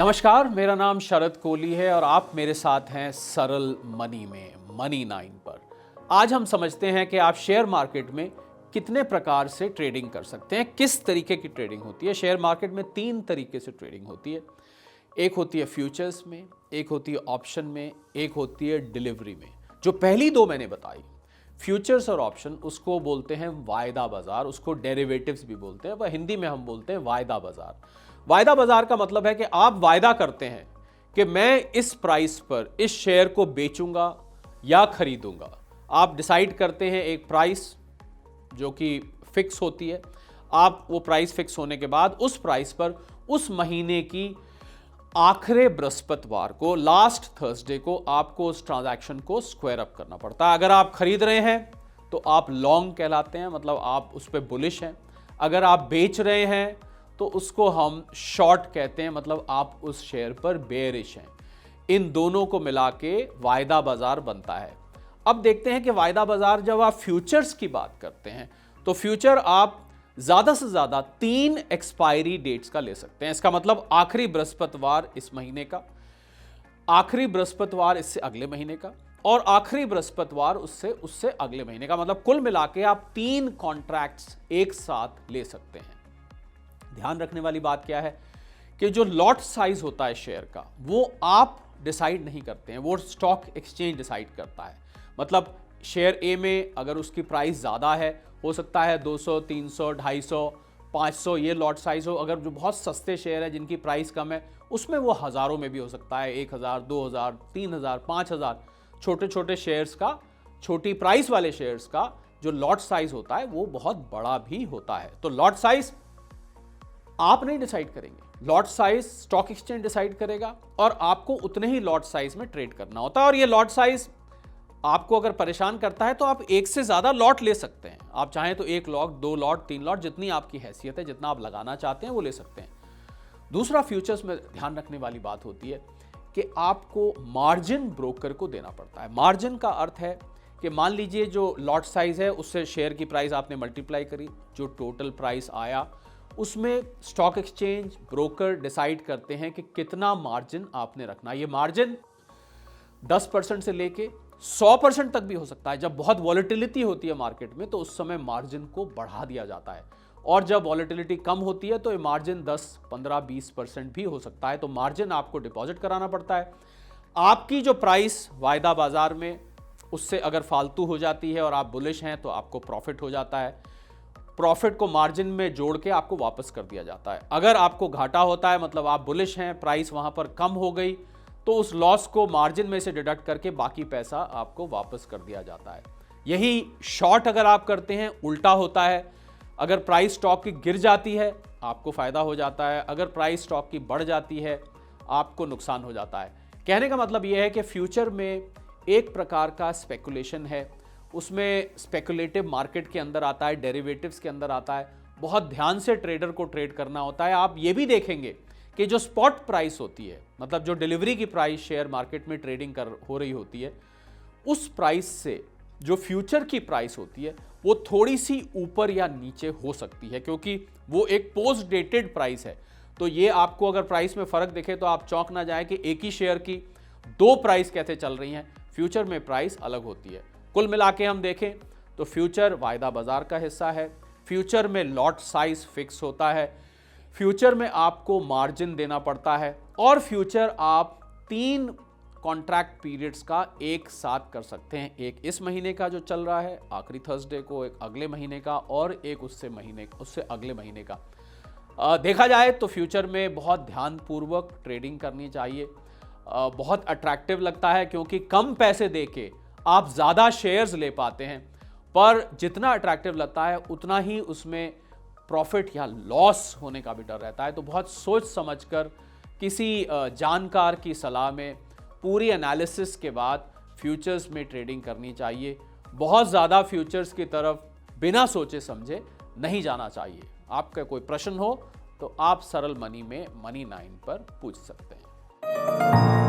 नमस्कार, मेरा नाम शरद कोहली है और आप मेरे साथ हैं सरल मनी में मनी 9 पर। आज हम समझते हैं कि आप शेयर मार्केट में कितने प्रकार से ट्रेडिंग कर सकते हैं, किस तरीके की ट्रेडिंग होती है। शेयर मार्केट में 3 तरीके से ट्रेडिंग होती है। एक होती है फ्यूचर्स में, एक होती है ऑप्शन में, एक होती है डिलीवरी में। जो पहली दो मैंने बताई, फ्यूचर्स और ऑप्शन, उसको बोलते हैं वायदा बाजार, उसको डेरिवेटिव्स भी बोलते हैं, वह हिंदी में हम बोलते हैं वायदा बाजार। वायदा बाजार का मतलब है कि आप वायदा करते हैं कि मैं इस प्राइस पर इस शेयर को बेचूंगा या खरीदूंगा। आप डिसाइड करते हैं एक प्राइस जो कि फिक्स होती है। आप वो प्राइस फिक्स होने के बाद उस प्राइस पर उस महीने की आखिरी बृहस्पतिवार को, लास्ट थर्सडे को, आपको उस ट्रांजैक्शन को स्क्वायर अप करना पड़ता है। अगर आप खरीद रहे हैं तो आप लॉन्ग कहलाते हैं, मतलब आप उस पर बुलिश हैं। अगर आप बेच रहे हैं तो उसको हम शॉर्ट कहते हैं, मतलब आप उस शेयर पर बेयरिश हैं। इन दोनों को मिला के वायदा बाजार बनता है। अब देखते हैं कि वायदा बाजार जब आप फ्यूचर्स की बात करते हैं तो फ्यूचर आप ज्यादा से ज्यादा 3 एक्सपायरी डेट्स का ले सकते हैं। इसका मतलब आखिरी बृहस्पतिवार इस महीने का, आखिरी बृहस्पतिवार इससे अगले महीने का और आखिरी बृहस्पतिवार उससे अगले महीने का। मतलब कुल मिला के आप 3 कॉन्ट्रैक्ट्स एक साथ ले सकते हैं। ध्यान रखने वाली बात क्या है कि जो लॉट साइज होता है शेयर का, वो आप डिसाइड नहीं करते हैं, वो स्टॉक एक्सचेंज डिसाइड करता है। मतलब शेयर ए में अगर उसकी प्राइस ज़्यादा है, हो सकता है 200, 300, 250, 500 ये लॉट साइज हो। अगर जो बहुत सस्ते शेयर है जिनकी प्राइस कम है, उसमें वो हज़ारों में भी हो सकता है, 1000, 2000, 3000, 5000। छोटे छोटे शेयर्स का, छोटी प्राइस वाले शेयर्स का जो लॉट साइज होता है वो बहुत बड़ा भी होता है। तो लॉट साइज आप नहीं डिसाइड करेंगे, lot size stock exchange decide करेगा और आपको उतने ही लॉट साइज में ट्रेड करना होता है। और ये लॉट साइज आपको अगर परेशान करता है तो आप एक से ज्यादा लॉट ले सकते हैं। आप चाहें तो 1 लॉट, 2 लॉट, 3 लॉट, जितनी आपकी हैसियत है, जितना आप लगाना चाहते हैं वो ले सकते हैं। दूसरा, फ्यूचर्स में ध्यान रखने वाली बात होती है कि आपको मार्जिन ब्रोकर को देना पड़ता है। मार्जिन का अर्थ है कि मान लीजिए जो लॉट साइज है उससे शेयर की प्राइस आपने मल्टीप्लाई करी, जो टोटल प्राइस आया उसमें स्टॉक एक्सचेंज ब्रोकर डिसाइड करते हैं कि कितना मार्जिन आपने रखना। ये मार्जिन 10% से लेके 100% तक भी हो सकता है। जब बहुत वॉलेटिलिटी होती है मार्केट में तो उस समय मार्जिन को बढ़ा दिया जाता है, और जब वॉलेटिलिटी कम होती है तो ये मार्जिन 10, 15, 20% भी हो सकता है। तो मार्जिन आपको डिपॉजिट कराना पड़ता है। आपकी जो प्राइस वायदा बाजार में उससे अगर फालतू हो जाती है और आप बुलिश हैं तो आपको प्रॉफिट हो जाता है। प्रॉफिट को मार्जिन में जोड़ के आपको वापस कर दिया जाता है। अगर आपको घाटा होता है, मतलब आप बुलिश हैं, प्राइस वहां पर कम हो गई, तो उस लॉस को मार्जिन में से डिडक्ट करके बाकी पैसा आपको वापस कर दिया जाता है। यही शॉर्ट अगर आप करते हैं उल्टा होता है। अगर प्राइस स्टॉक की गिर जाती है आपको फायदा हो जाता है, अगर प्राइस स्टॉक की बढ़ जाती है आपको नुकसान हो जाता है। कहने का मतलब यह है कि फ्यूचर में एक प्रकार का स्पेकुलेशन है, उसमें स्पेकुलेटिव मार्केट के अंदर आता है, डेरिवेटिव्स के अंदर आता है। बहुत ध्यान से ट्रेडर को ट्रेड करना होता है। आप ये भी देखेंगे कि जो स्पॉट प्राइस होती है, मतलब जो डिलीवरी की प्राइस शेयर मार्केट में ट्रेडिंग हो रही होती है, उस प्राइस से जो फ्यूचर की प्राइस होती है वो थोड़ी सी ऊपर या नीचे हो सकती है, क्योंकि वो एक पोस्ट डेटेड प्राइस है। तो ये आपको अगर प्राइस में फर्क दिखे तो आप चौंक ना जाए कि एक ही शेयर की 2 प्राइस कैसे चल रही हैं। फ्यूचर में प्राइस अलग होती है। कुल मिला के हम देखें तो फ्यूचर वायदा बाजार का हिस्सा है। फ्यूचर में लॉट साइज फिक्स होता है, फ्यूचर में आपको मार्जिन देना पड़ता है, और फ्यूचर आप 3 कॉन्ट्रैक्ट पीरियड्स का एक साथ कर सकते हैं। एक इस महीने का जो चल रहा है आखिरी थर्सडे को, एक अगले महीने का, और एक उससे अगले महीने का। देखा जाए तो फ्यूचर में बहुत ध्यानपूर्वक ट्रेडिंग करनी चाहिए। बहुत अट्रैक्टिव लगता है क्योंकि कम पैसे देके आप ज़्यादा शेयर्स ले पाते हैं, पर जितना अट्रैक्टिव लगता है उतना ही उसमें प्रॉफिट या लॉस होने का भी डर रहता है। तो बहुत सोच समझकर किसी जानकार की सलाह में पूरी एनालिसिस के बाद फ्यूचर्स में ट्रेडिंग करनी चाहिए। बहुत ज़्यादा फ्यूचर्स की तरफ बिना सोचे समझे नहीं जाना चाहिए। आपका कोई प्रश्न हो तो आप सरल मनी में मनी 9 पर पूछ सकते हैं।